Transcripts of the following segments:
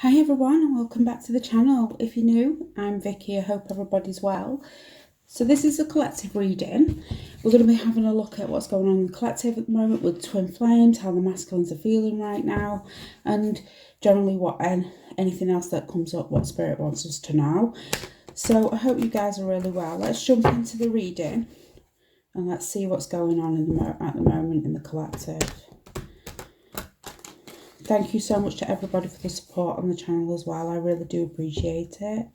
Hi everyone and welcome back to the channel. If you're new, I'm Vicky. I hope everybody's well. So this is a collective reading. We're going to be having a look at what's going on in the collective at the moment with twin flames, how the masculines are feeling right now, and generally what anything else that comes up, what spirit wants us to know. So I hope you guys are really well. Let's jump into the reading and let's see what's going on at the moment in the collective. Thank you so much to everybody for the support on the channel as well. I really do appreciate it.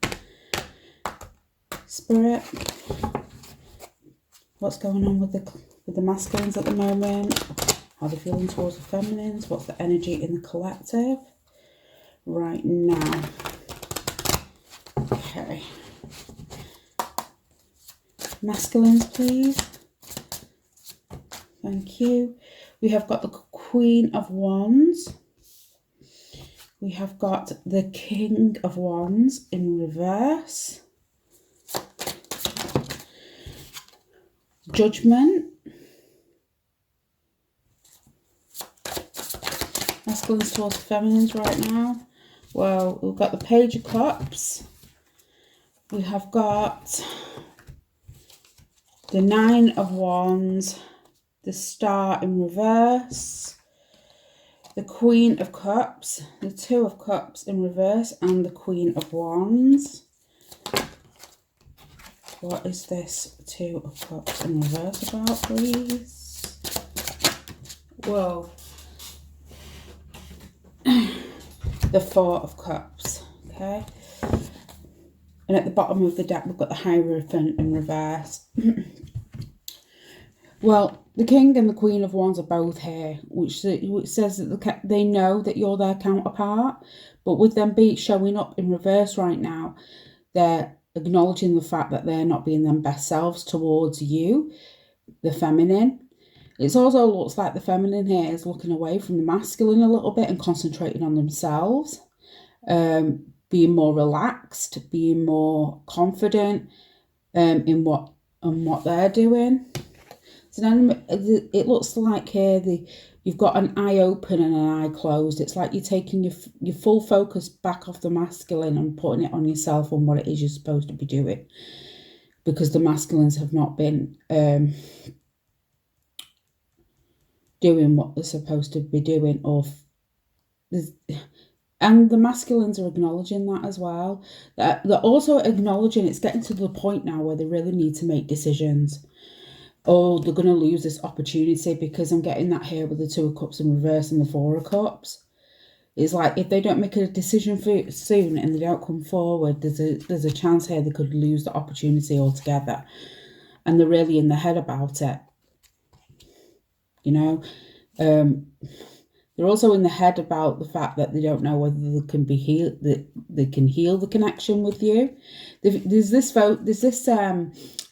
Spirit, what's going on with the masculines at the moment? How they're feeling towards the feminines? What's the energy in the collective right now? Okay. Masculines, please. Thank you. We have got the Queen of Wands. We have got the King of Wands in reverse. Judgment. Masculines towards feminines right now. Well, we've got the Page of Cups. We have got the Nine of Wands. The Star in reverse. The Queen of Cups, the Two of Cups in reverse, and the Queen of Wands. What is this Two of Cups in reverse about, please? Whoa. The Four of Cups, okay? And at the bottom of the deck, we've got the Hierophant in reverse. Well, the King and the Queen of Wands are both here, which says that they know that you're their counterpart. But with them showing up in reverse right now, they're acknowledging the fact that they're not being their best selves towards you, the feminine. It also looks like the feminine here is looking away from the masculine a little bit and concentrating on themselves, being more relaxed, being more confident in what they're doing. It looks like here you've got an eye open and an eye closed. It's like you're taking your full focus back off the masculine and putting it on yourself on what it is you're supposed to be doing, because the masculines have not been doing what they're supposed to be doing, and the masculines are acknowledging that as well. They're also acknowledging it's getting to the point now where they really need to make decisions. Oh, they're going to lose this opportunity, because I'm getting that here with the Two of Cups in reverse and the Four of Cups. It's like if they don't make a decision soon and they don't come forward, there's a chance here they could lose the opportunity altogether. And they're really in their head about it. You know, they're also in the head about the fact that they don't know whether they can be healed, that they can heal the connection with you. There's this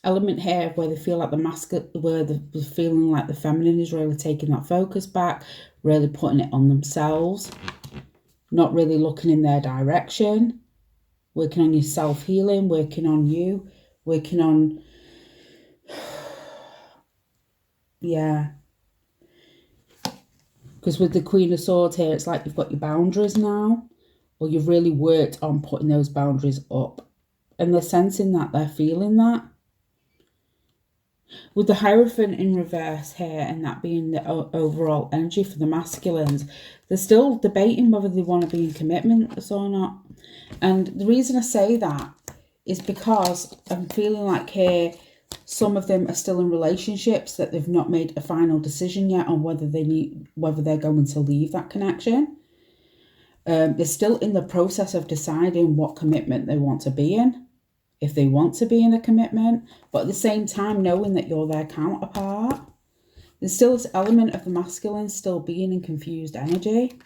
element here where they feel like where they're feeling like the feminine is really taking that focus back, really putting it on themselves, not really looking in their direction, working on your self-healing, working on you, working on, yeah. Because with the Queen of Swords here, it's like you've got your boundaries now, or you've really worked on putting those boundaries up. And they're sensing that, they're feeling that. With the Hierophant in reverse here, and that being the overall energy for the masculines, they're still debating whether they want to be in commitment or not. And the reason I say that is because I'm feeling like here, some of them are still in relationships that they've not made a final decision yet on whether they're going to leave that connection. They're still in the process of deciding what commitment they want to be in, if they want to be in a commitment, but at the same time knowing that you're their counterpart. There's still this element of the masculine still being in confused energy,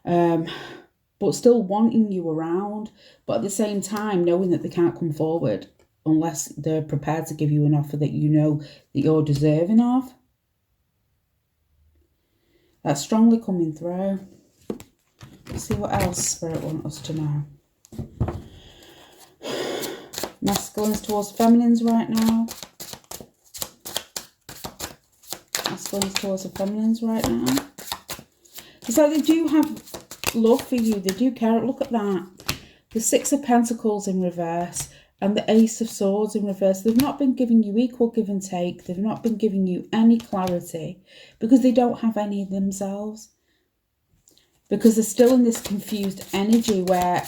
but still wanting you around, but at the same time knowing that they can't come forward unless they're prepared to give you an offer that you know that you're deserving of. That's strongly coming through. Let's see what else Spirit wants us to know. Masculines towards feminines right now. Masculines towards the feminines right now. It's like they do have love for you. They do care. Look at that. The Six of Pentacles in reverse and the Ace of Swords in reverse. They've not been giving you equal give and take. They've not been giving you any clarity because they don't have any of themselves. Because they're still in this confused energy where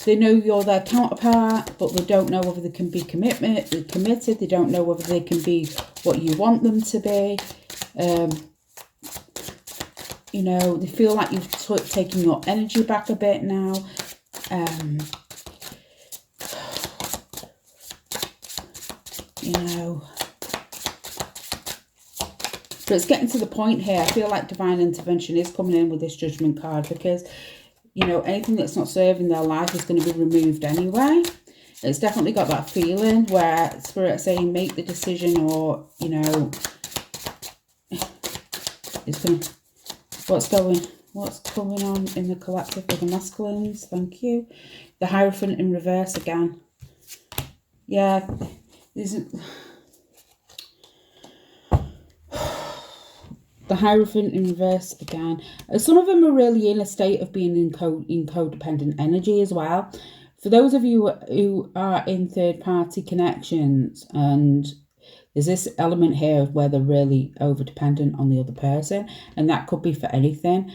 they know you're their counterpart, but they don't know whether they can be committed. They don't know whether they can be what you want them to be. You know, they feel like you've taken your energy back a bit now. You know, but it's getting to the point here. I feel like divine intervention is coming in with this Judgment card because, you know, anything that's not serving their life is going to be removed anyway. It's definitely got that feeling where Spirit's saying make the decision, or, you know, it's going to, what's going on in the collective for the masculines. Thank you. The Hierophant in reverse again. Yeah, the Hierophant in reverse again. Some of them are really in a state of being in codependent energy as well. For those of you who are in third-party connections, and there's this element here where they're really over-dependent on the other person, and that could be for anything.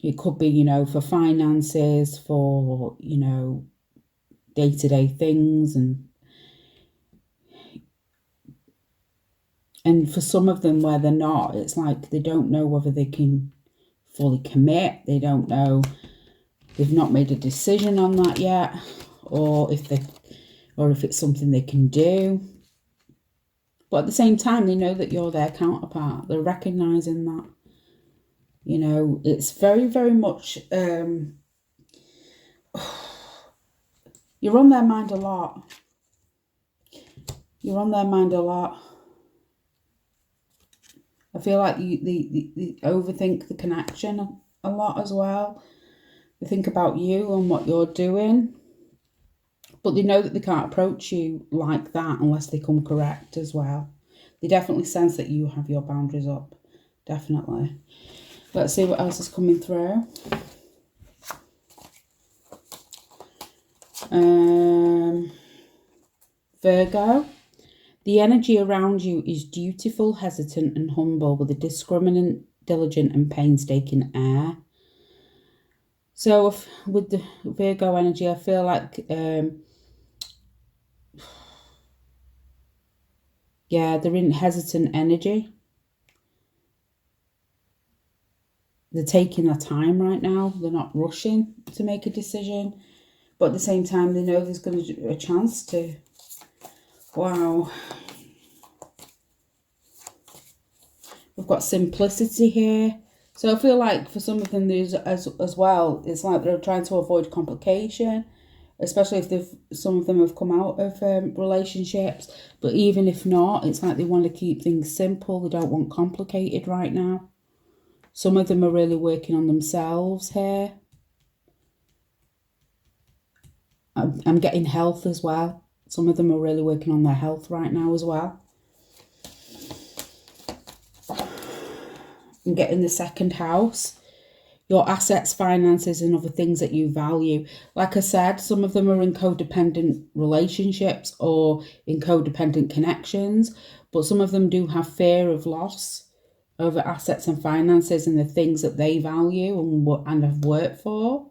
It could be, you know, for finances, for, you know, day-to-day things, and for some of them where they're not, it's like they don't know whether they can fully commit. They don't know, they've not made a decision on that yet, or if it's something they can do. But at the same time, they know that you're their counterpart. They're recognizing that. You know, it's very, very much, you're on their mind a lot. You're on their mind a lot. I feel like they overthink the connection a lot as well. They think about you and what you're doing. But they know that they can't approach you like that unless they come correct as well. They definitely sense that you have your boundaries up. Definitely. Let's see what else is coming through. Virgo. The energy around you is dutiful, hesitant and humble with a discriminant, diligent and painstaking air. So with the Virgo energy, I feel like, yeah, they're in hesitant energy. They're taking their time right now. They're not rushing to make a decision. But at the same time, they know there's going to be a chance to. Wow. We've got simplicity here. So I feel like for some of them, there's as well, it's like they're trying to avoid complication, especially if some of them have come out of relationships. But even if not, it's like they want to keep things simple. They don't want complicated right now. Some of them are really working on themselves here. I'm getting health as well. Some of them are really working on their health right now as well. I'm getting the second house. Your assets, finances, and other things that you value. Like I said, some of them are in codependent relationships or in codependent connections. But some of them do have fear of loss over assets and finances and the things that they value and have worked for.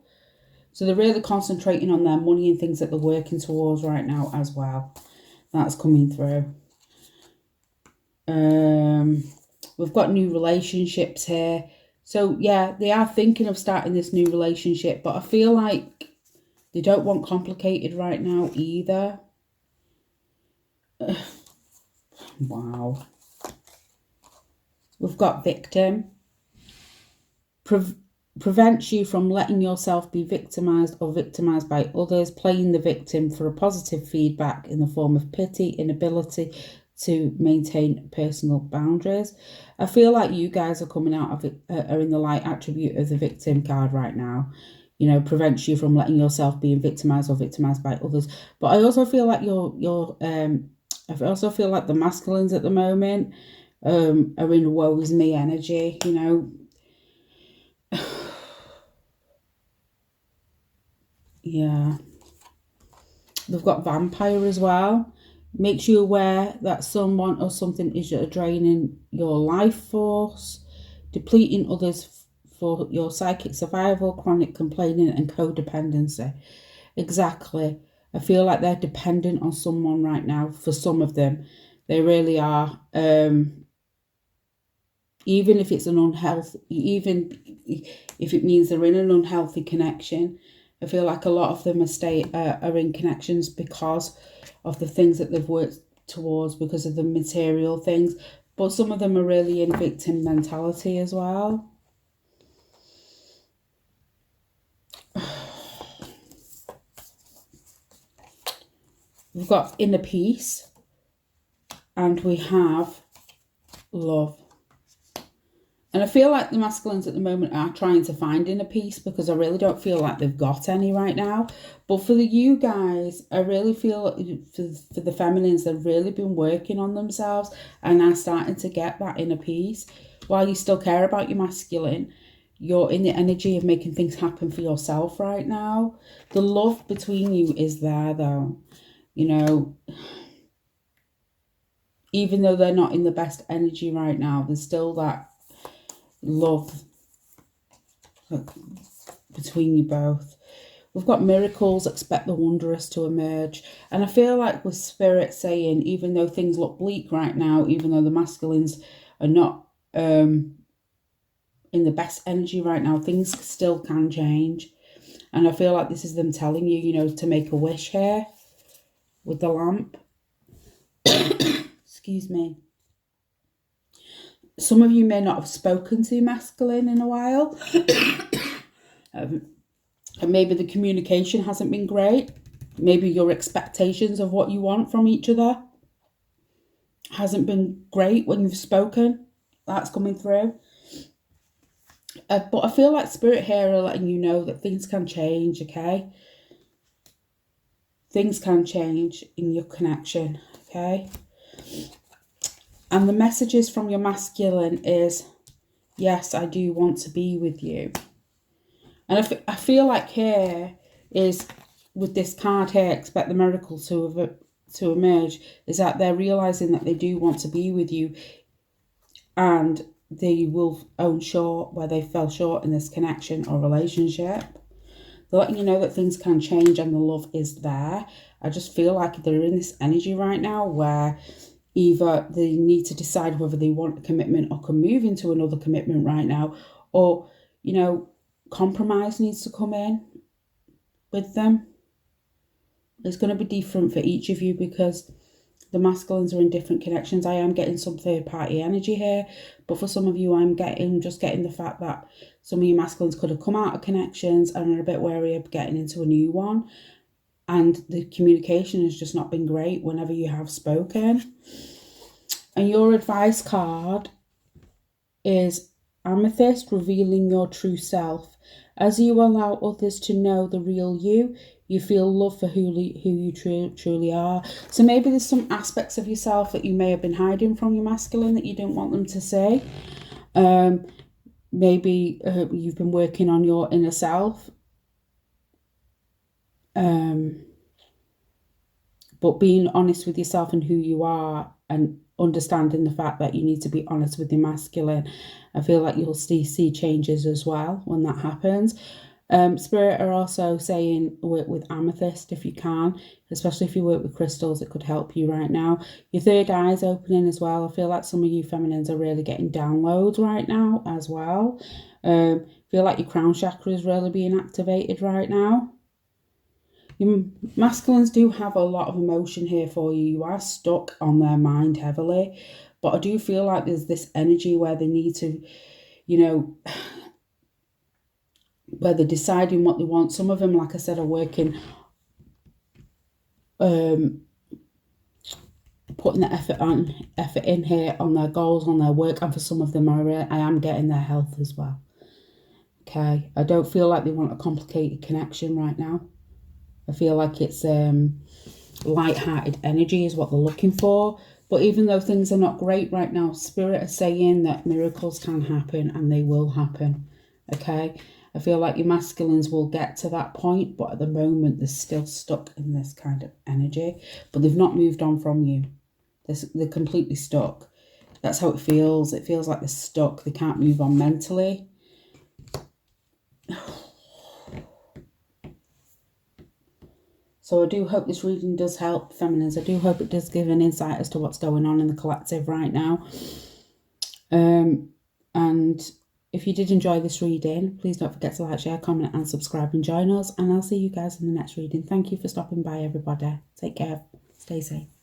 So they're really concentrating on their money and things that they're working towards right now as well. That's coming through. We've got new relationships here. So yeah, they are thinking of starting this new relationship, but I feel like they don't want complicated right now either. Wow. We've got victim. Prevents you from letting yourself be victimized or victimized by others, playing the victim for a positive feedback in the form of pity, inability to maintain personal boundaries. I feel like you guys are coming out of it, are in the light attribute of the victim card right now. You know, prevents you from letting yourself being victimized or victimized by others. But I also feel like I also feel like the masculines at the moment are in woe is me energy, you know. Yeah. We've got vampire as well. Makes you aware that someone or something is draining your life force, depleting others for your psychic survival, chronic complaining, and codependency. Exactly. I feel like they're dependent on someone right now. For some of them, they really are. Even if it's an unhealthy, even if it means they're in an unhealthy connection, I feel like a lot of them are in connections because of the things that they've worked towards, because of the material things. But some of them are really in victim mentality as well. We've got inner peace and we have love. And I feel like the masculines at the moment are trying to find inner peace, because I really don't feel like they've got any right now. But for you guys, I really feel for the feminines, they've really been working on themselves and are starting to get that inner peace. While you still care about your masculine, you're in the energy of making things happen for yourself right now. The love between you is there though. You know, even though they're not in the best energy right now, there's still that love between you both. We've got miracles, expect the wondrous to emerge. And I feel like with Spirit saying, even though things look bleak right now, even though the masculines are not in the best energy right now, things still can change. And I feel like this is them telling you, you know, to make a wish here with the lamp. Excuse me. Some of you may not have spoken to masculine in a while. And maybe the communication hasn't been great. Maybe your expectations of what you want from each other hasn't been great when you've spoken. That's coming through. But I feel like Spirit here are letting you know that things can change, okay? Things can change in your connection, okay? And the messages from your masculine is, yes, I do want to be with you. And I feel like here is, with this card here, expect the miracle to emerge, is that they're realising that they do want to be with you, and they will own short where they fell short in this connection or relationship. They're letting you know that things can change and the love is there. I just feel like they're in this energy right now where either they need to decide whether they want a commitment or can move into another commitment right now, or, you know, compromise needs to come in with them. It's going to be different for each of you because the masculines are in different connections. I am getting some third party energy here, but for some of you, I'm just getting the fact that some of you masculines could have come out of connections and are a bit wary of getting into a new one. And the communication has just not been great whenever you have spoken. And your advice card is Amethyst, revealing your true self. As you allow others to know the real you, you feel love for who you truly are. So maybe there's some aspects of yourself that you may have been hiding from your masculine that you didn't want them to see. Maybe you've been working on your inner self. But being honest with yourself and who you are, and understanding the fact that you need to be honest with your masculine, I feel like you'll see changes as well when that happens. Spirit are also saying work with amethyst if you can, especially if you work with crystals. It could help you right now. Your third eye is opening as well. I feel like some of you feminines are really getting downloads right now as well. Feel like your crown chakra is really being activated right now. Your masculines do have a lot of emotion here for you. You are stuck on their mind heavily. But I do feel like there's this energy where they need to, you know, where they're deciding what they want. Some of them, like I said, are working, putting the effort in here on their goals, on their work. And for some of them, I am getting their health as well. Okay. I don't feel like they want a complicated connection right now. I feel like it's light-hearted energy is what they're looking for. But even though things are not great right now, Spirit is saying that miracles can happen and they will happen. Okay? I feel like your masculines will get to that point, but at the moment they're still stuck in this kind of energy. But they've not moved on from you. They're completely stuck. That's how it feels. It feels like they're stuck. They can't move on mentally. So I do hope this reading does help, feminines. I do hope it does give an insight as to what's going on in the collective right now. And if you did enjoy this reading, please don't forget to like, share, comment and subscribe and join us. And I'll see you guys in the next reading. Thank you for stopping by, everybody. Take care. Stay safe.